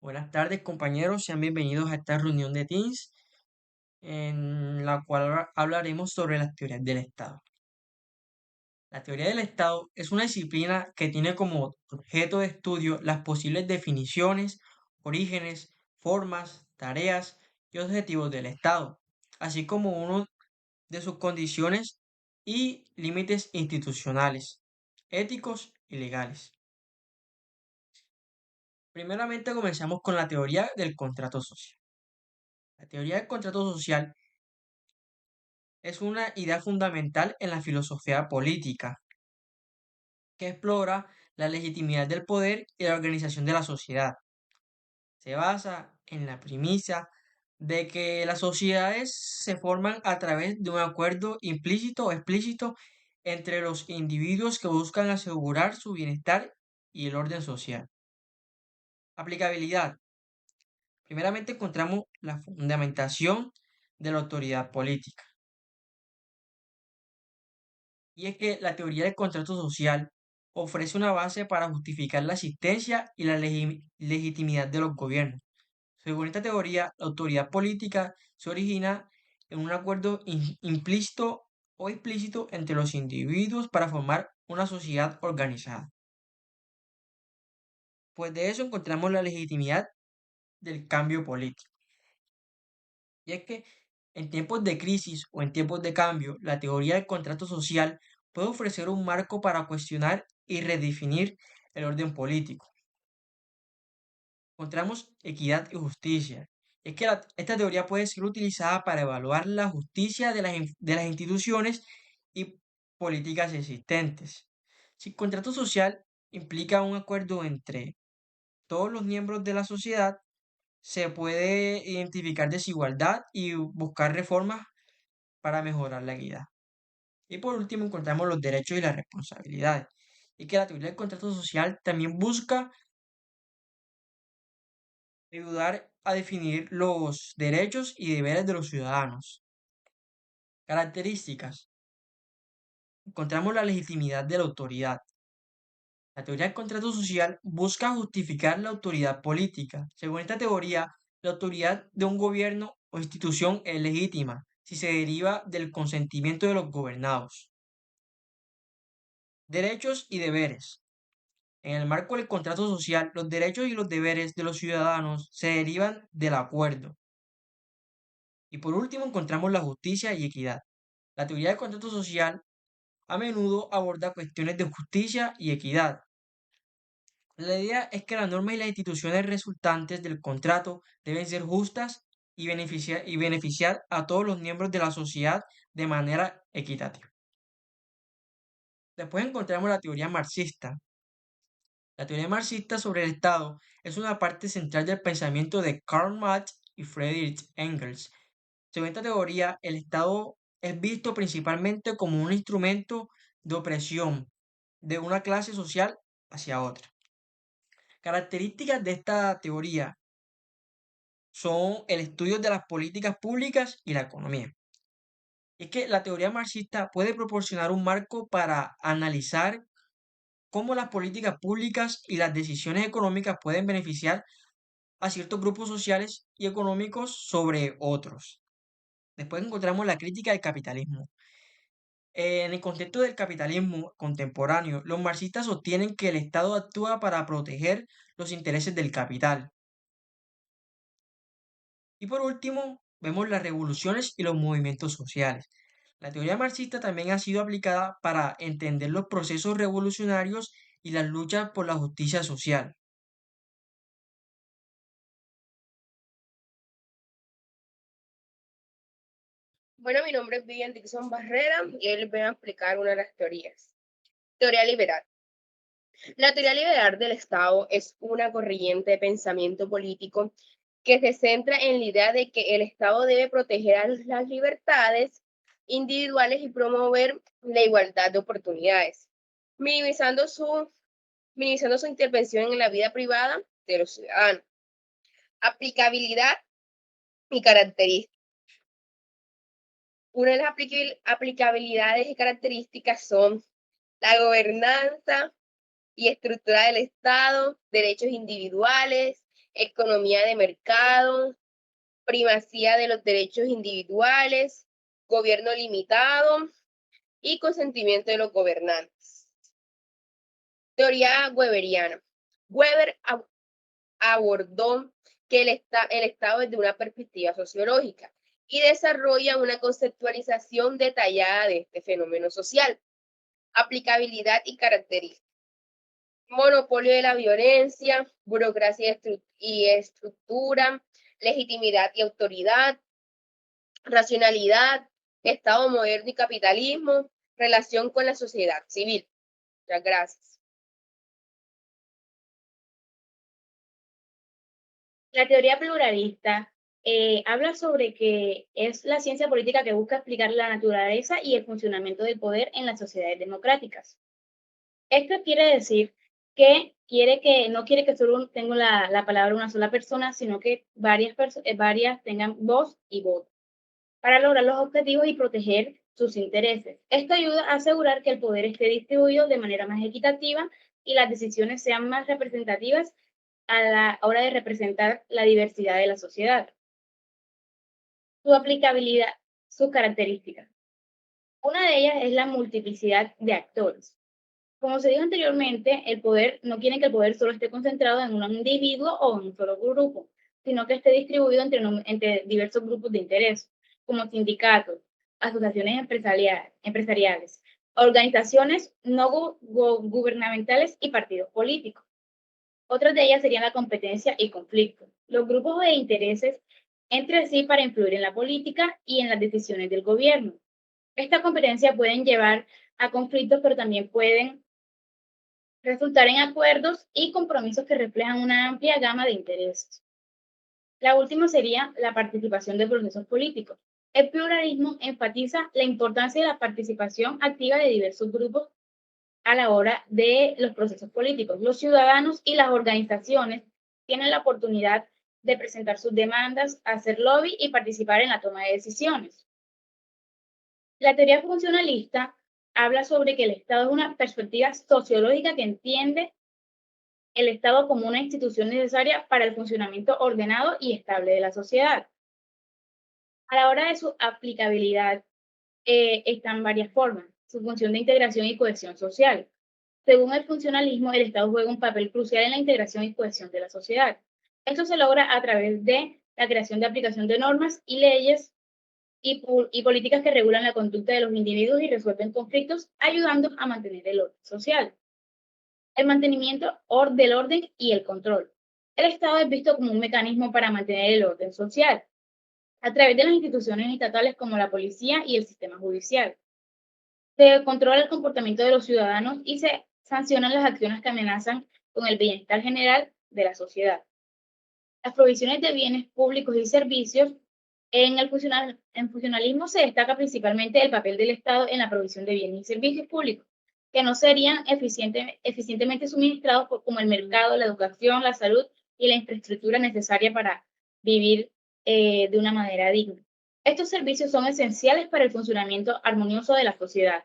Buenas tardes, compañeros. Sean bienvenidos a esta reunión de Teams en la cual hablaremos sobre las teorías del Estado. La teoría del Estado es una disciplina que tiene como objeto de estudio las posibles definiciones, orígenes, formas, tareas y objetivos del Estado, así como uno de sus condiciones y límites institucionales, éticos y legales. Primeramente comenzamos con la teoría del contrato social. La teoría del contrato social es una idea fundamental en la filosofía política que explora la legitimidad del poder y la organización de la sociedad. Se basa en la premisa de que las sociedades se forman a través de un acuerdo implícito o explícito entre los individuos que buscan asegurar su bienestar y el orden social. Aplicabilidad. Primeramente encontramos la fundamentación de la autoridad política. Y es que la teoría del contrato social ofrece una base para justificar la existencia y la legitimidad de los gobiernos. Según esta teoría, la autoridad política se origina en un acuerdo implícito o explícito entre los individuos para formar una sociedad organizada. Pues de eso encontramos la legitimidad del cambio político. Y es que en tiempos de crisis o en tiempos de cambio, la teoría del contrato social puede ofrecer un marco para cuestionar y redefinir el orden político. Encontramos equidad y justicia. Es que esta teoría puede ser utilizada para evaluar la justicia de las instituciones y políticas existentes. Si el contrato social implica un acuerdo entre todos los miembros de la sociedad, se puede identificar desigualdad y buscar reformas para mejorar la equidad. Y por último encontramos los derechos y las responsabilidades. Y que la teoría del contrato social también busca ayudar a definir los derechos y deberes de los ciudadanos. Características. Encontramos la legitimidad de la autoridad. La teoría del contrato social busca justificar la autoridad política. Según esta teoría, la autoridad de un gobierno o institución es legítima si se deriva del consentimiento de los gobernados. Derechos y deberes. En el marco del contrato social, los derechos y los deberes de los ciudadanos se derivan del acuerdo. Y por último, encontramos la justicia y equidad. La teoría del contrato social a menudo aborda cuestiones de justicia y equidad. La idea es que las normas y las instituciones resultantes del contrato deben ser justas y beneficiar a todos los miembros de la sociedad de manera equitativa. Después encontramos la teoría marxista. La teoría marxista sobre el Estado es una parte central del pensamiento de Karl Marx y Friedrich Engels. Según esta teoría, el Estado es visto principalmente como un instrumento de opresión de una clase social hacia otra. Características de esta teoría son el estudio de las políticas públicas y la economía. Es que la teoría marxista puede proporcionar un marco para analizar cómo las políticas públicas y las decisiones económicas pueden beneficiar a ciertos grupos sociales y económicos sobre otros. Después encontramos la crítica del capitalismo. En el contexto del capitalismo contemporáneo, los marxistas sostienen que el Estado actúa para proteger los intereses del capital. Y por último, vemos las revoluciones y los movimientos sociales. La teoría marxista también ha sido aplicada para entender los procesos revolucionarios y las luchas por la justicia social. Bueno, mi nombre es Vivian Dixon Barrera y hoy les voy a explicar una de las teorías. Teoría liberal. La teoría liberal del Estado es una corriente de pensamiento político que se centra en la idea de que el Estado debe proteger a las libertades individuales y promover la igualdad de oportunidades, minimizando su, minimizando su intervención en la vida privada de los ciudadanos. Aplicabilidad y características. Una de las aplicabilidades y características son la gobernanza y estructura del Estado, derechos individuales, economía de mercado, primacía de los derechos individuales, gobierno limitado y consentimiento de los gobernantes. Teoría weberiana. Weber abordó que el Estado desde una perspectiva sociológica y desarrolla una conceptualización detallada de este fenómeno social, aplicabilidad y características. Monopolio de la violencia, burocracia y estructura, legitimidad y autoridad, racionalidad, Estado moderno y capitalismo, relación con la sociedad civil. Muchas gracias. La teoría pluralista habla sobre que es la ciencia política que busca explicar la naturaleza y el funcionamiento del poder en las sociedades democráticas. Esto quiere decir que no quiere que solo tenga la palabra una sola persona, sino que varias tengan voz y voto para lograr los objetivos y proteger sus intereses. Esto ayuda a asegurar que el poder esté distribuido de manera más equitativa y las decisiones sean más representativas a la hora de representar la diversidad de la sociedad. Su aplicabilidad, sus características. Una de ellas es la multiplicidad de actores. Como se dijo anteriormente, no quiere que el poder solo esté concentrado en un individuo o en un solo grupo, sino que esté distribuido entre diversos grupos de interés, como sindicatos, asociaciones empresariales, organizaciones no gubernamentales y partidos políticos. Otras de ellas serían la competencia y conflicto, los grupos de intereses entre sí para influir en la política y en las decisiones del gobierno. Esta competencia pueden llevar a conflictos, pero también pueden resultar en acuerdos y compromisos que reflejan una amplia gama de intereses. La última sería la participación de procesos políticos. El pluralismo enfatiza la importancia de la participación activa de diversos grupos a la hora de los procesos políticos. Los ciudadanos y las organizaciones tienen la oportunidad de presentar sus demandas, hacer lobby y participar en la toma de decisiones. La teoría funcionalista habla sobre que el Estado es una perspectiva sociológica que entiende el Estado como una institución necesaria para el funcionamiento ordenado y estable de la sociedad. A la hora de su aplicabilidad, están varias formas. Su función de integración y cohesión social. Según el funcionalismo, el Estado juega un papel crucial en la integración y cohesión de la sociedad. Esto se logra a través de la creación de aplicación de normas y leyes y políticas que regulan la conducta de los individuos y resuelven conflictos, ayudando a mantener el orden social. El mantenimiento del orden y el control. El Estado es visto como un mecanismo para mantener el orden social a través de las instituciones estatales como la policía y el sistema judicial. Se controla el comportamiento de los ciudadanos y se sancionan las acciones que amenazan con el bienestar general de la sociedad. Las provisiones de bienes públicos y servicios. En funcionalismo se destaca principalmente el papel del Estado en la provisión de bienes y servicios públicos, que no serían eficientemente suministrados como el mercado, la educación, la salud y la infraestructura necesaria para vivir de una manera digna. Estos servicios son esenciales para el funcionamiento armonioso de la sociedad.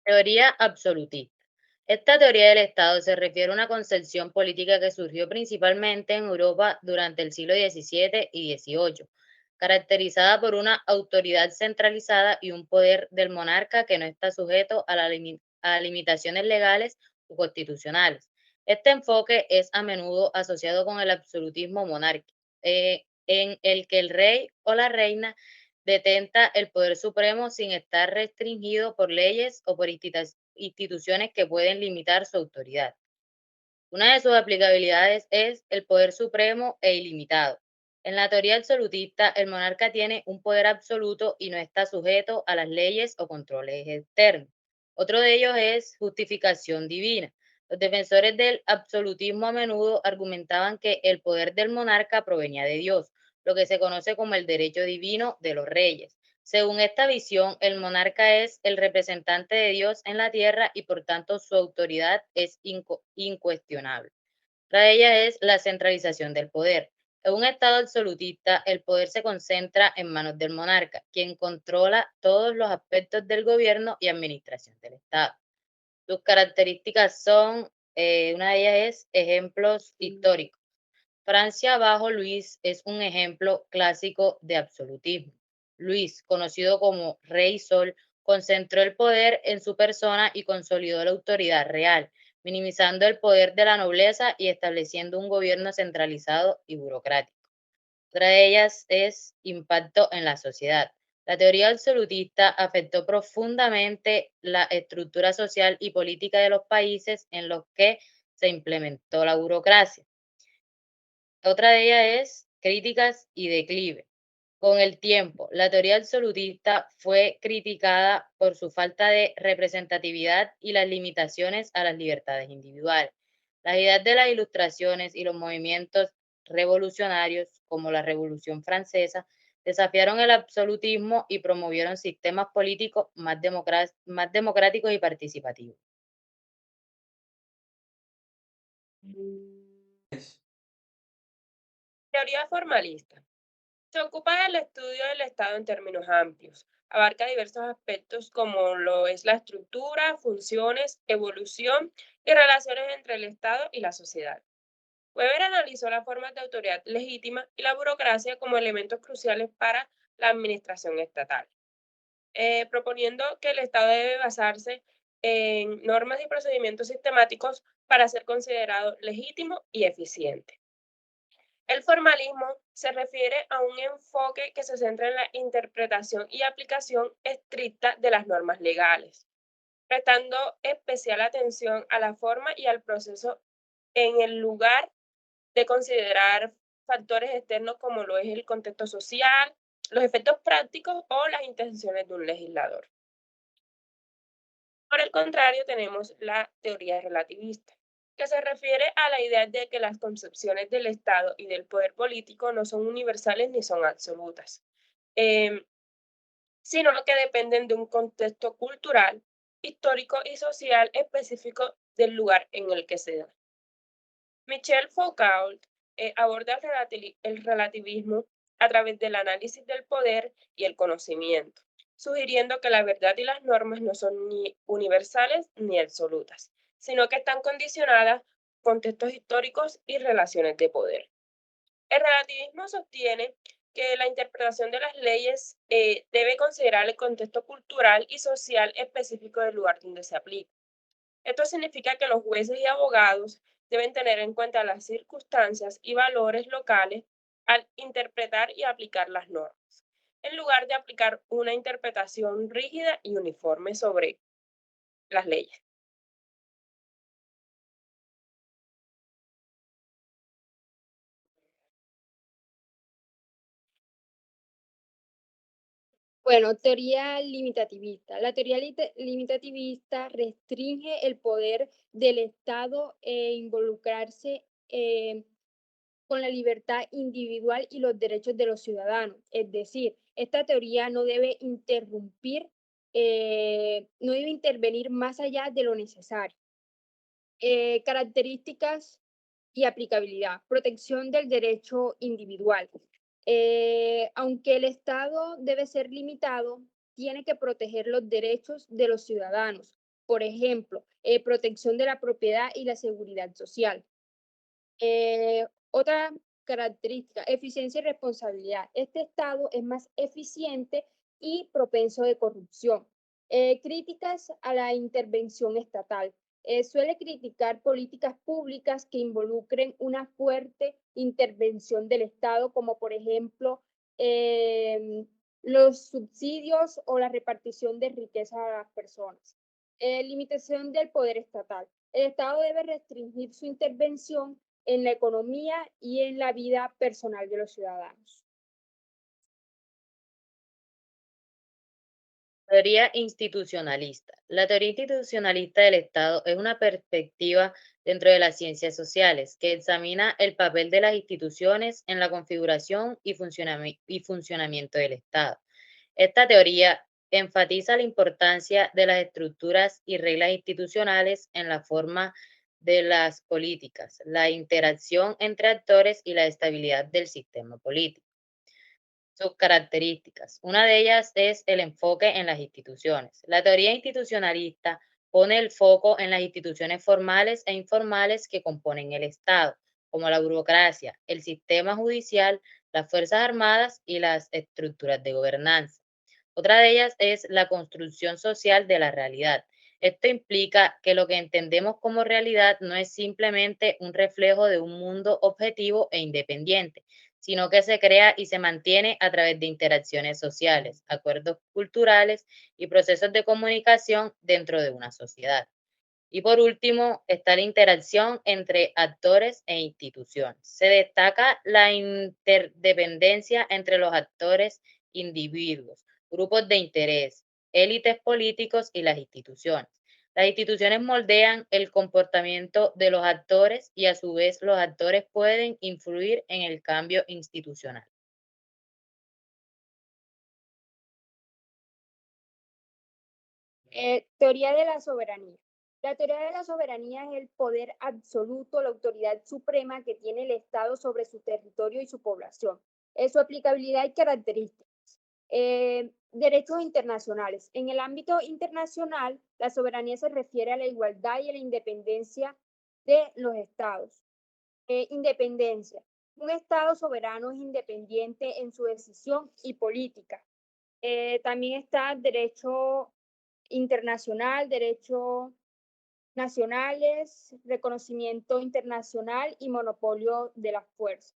Teoría absolutista. Esta teoría del Estado se refiere a una concepción política que surgió principalmente en Europa durante el siglo XVII y XVIII, caracterizada por una autoridad centralizada y un poder del monarca que no está sujeto a limitaciones legales o constitucionales. Este enfoque es a menudo asociado con el absolutismo monárquico, en el que el rey o la reina detenta el poder supremo sin estar restringido por leyes o por instituciones que pueden limitar su autoridad. Una de sus aplicabilidades es el poder supremo e ilimitado. En la teoría absolutista, el monarca tiene un poder absoluto y no está sujeto a las leyes o controles externos. Otro de ellos es justificación divina. Los defensores del absolutismo a menudo argumentaban que el poder del monarca provenía de Dios, lo que se conoce como el derecho divino de los reyes. Según esta visión, el monarca es el representante de Dios en la tierra y por tanto su autoridad es incuestionable. Otra de ellas es la centralización del poder. En un Estado absolutista, el poder se concentra en manos del monarca, quien controla todos los aspectos del gobierno y administración del Estado. Sus características son, una de ellas es ejemplos históricos. Francia bajo Luis es un ejemplo clásico de absolutismo. Luis, conocido como Rey Sol, concentró el poder en su persona y consolidó la autoridad real, minimizando el poder de la nobleza y estableciendo un gobierno centralizado y burocrático. Otra de ellas es impacto en la sociedad. La teoría absolutista afectó profundamente la estructura social y política de los países en los que se implementó la burocracia. Otra de ellas es críticas y declive. Con el tiempo, la teoría absolutista fue criticada por su falta de representatividad y las limitaciones a las libertades individuales. Las ideas de las ilustraciones y los movimientos revolucionarios, como la Revolución Francesa, desafiaron el absolutismo y promovieron sistemas políticos más democráticos y participativos. Teoría formalista. Se ocupa del estudio del Estado en términos amplios. Abarca diversos aspectos como lo es la estructura, funciones, evolución y relaciones entre el Estado y la sociedad. Weber analizó las formas de autoridad legítima y la burocracia como elementos cruciales para la administración estatal, proponiendo que el Estado debe basarse en normas y procedimientos sistemáticos para ser considerado legítimo y eficiente. El formalismo se refiere a un enfoque que se centra en la interpretación y aplicación estricta de las normas legales, prestando especial atención a la forma y al proceso en el lugar de considerar factores externos como lo es el contexto social, los efectos prácticos o las intenciones de un legislador. Por el contrario, tenemos la teoría relativista, que se refiere a la idea de que las concepciones del Estado y del poder político no son universales ni son absolutas, sino que dependen de un contexto cultural, histórico y social específico del lugar en el que se da. Michel Foucault aborda el relativismo a través del análisis del poder y el conocimiento, sugiriendo que la verdad y las normas no son ni universales ni absolutas, sino que están condicionadas a contextos históricos y relaciones de poder. El relativismo sostiene que la interpretación de las leyes debe considerar el contexto cultural y social específico del lugar donde se aplica. Esto significa que los jueces y abogados deben tener en cuenta las circunstancias y valores locales al interpretar y aplicar las normas, en lugar de aplicar una interpretación rígida y uniforme sobre las leyes. Bueno, teoría limitativista. La teoría limitativista restringe el poder del Estado e involucrarse con la libertad individual y los derechos de los ciudadanos. Es decir, esta teoría no debe no debe intervenir más allá de lo necesario. Características y aplicabilidad. Protección del derecho individual. Aunque el Estado debe ser limitado, tiene que proteger los derechos de los ciudadanos. Por ejemplo, protección de la propiedad y la seguridad social. Otra característica, eficiencia y responsabilidad. Este Estado es más eficiente y propenso de corrupción. Críticas a la intervención estatal. Suele criticar políticas públicas que involucren una fuerte intervención del Estado, como por ejemplo los subsidios o la repartición de riqueza a las personas. Limitación del poder estatal. El Estado debe restringir su intervención en la economía y en la vida personal de los ciudadanos. Teoría institucionalista. La teoría institucionalista del Estado es una perspectiva dentro de las ciencias sociales que examina el papel de las instituciones en la configuración y funcionamiento del Estado. Esta teoría enfatiza la importancia de las estructuras y reglas institucionales en la forma de las políticas, la interacción entre actores y la estabilidad del sistema político. Sus características. Una de ellas es el enfoque en las instituciones. La teoría institucionalista pone el foco en las instituciones formales e informales que componen el Estado, como la burocracia, el sistema judicial, las Fuerzas Armadas y las estructuras de gobernanza. Otra de ellas es la construcción social de la realidad. Esto implica que lo que entendemos como realidad no es simplemente un reflejo de un mundo objetivo e independiente, sino que se crea y se mantiene a través de interacciones sociales, acuerdos culturales y procesos de comunicación dentro de una sociedad. Y por último, está la interacción entre actores e instituciones. Se destaca la interdependencia entre los actores, individuos, grupos de interés, élites políticos y las instituciones. Las instituciones moldean el comportamiento de los actores y a su vez los actores pueden influir en el cambio institucional. Teoría de la soberanía. La teoría de la soberanía es el poder absoluto, la autoridad suprema que tiene el Estado sobre su territorio y su población. Su aplicabilidad y características. Derechos internacionales. En el ámbito internacional, la soberanía se refiere a la igualdad y a la independencia de los estados. Independencia. Un estado soberano es independiente en su decisión y política. También está derecho internacional, derecho nacionales, reconocimiento internacional y monopolio de la fuerza.